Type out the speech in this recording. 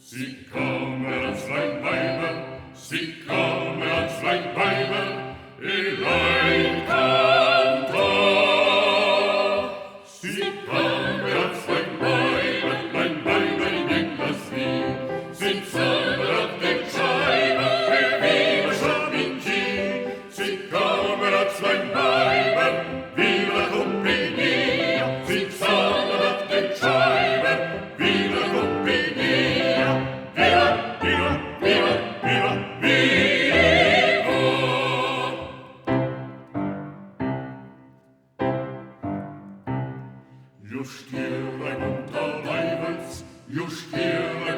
Siccome als Weibel, il cantò. Siccome als Weibel, in das Wien, sind Sommer der Scheibe, viva Chaminci. Siccome als Weibel, viva la compagnia, sind Sommer der Scheibe, viva la compagnia. Viva, viva, viva, viva, viva! Just hier ein Unterleibens, just hier ein